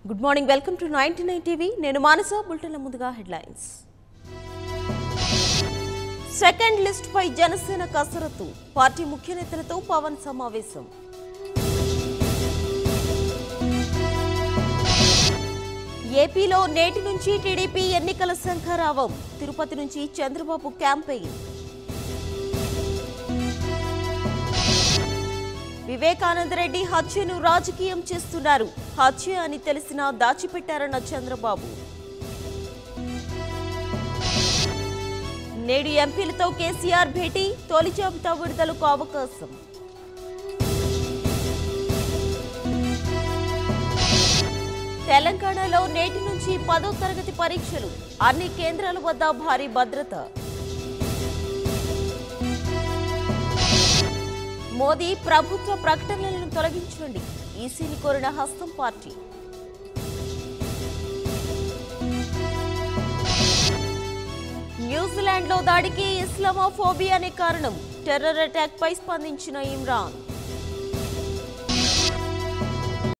Good morning, welcome to 99 TV. నేను మానస. బులెటిన్ల ముందుగా headlines. Second list పై జనసేన కసరత్తు. పార్టీ ముఖ్య నేతలతో పవన్ సమావేశం. ఏపీలో నేటి నుంచి టీడీపీ ఎన్నికల శంఖారావం. తిరుపతి నుంచి చంద్రబాబు క్యాంపెయిన్. వివేకానందరెడ్డి హత్యను రాజకీయం చేస్తున్నారు. హత్య అని తెలిసినా దాచిపెట్టారన్న చంద్రబాబు. నేడు ఎంపీలతో కేసీఆర్ భేటీ. తొలి జాబితా విడుదలకు అవకాశం. తెలంగాణలో నేటి నుంచి 10వ తరగతి పరీక్షలు. అన్ని కేంద్రాల వద్ద భారీ భద్రత. మోదీ ప్రభుత్వ ప్రకటనలను తొలగించండి. ఈసీని కోరిన హస్తం పార్టీ. న్యూజిలాండ్లో దాడికి ఇస్లామోఫోబియానే కారణం. టెర్రర్ అటాక్ పై స్పందించిన ఇమ్రాన్.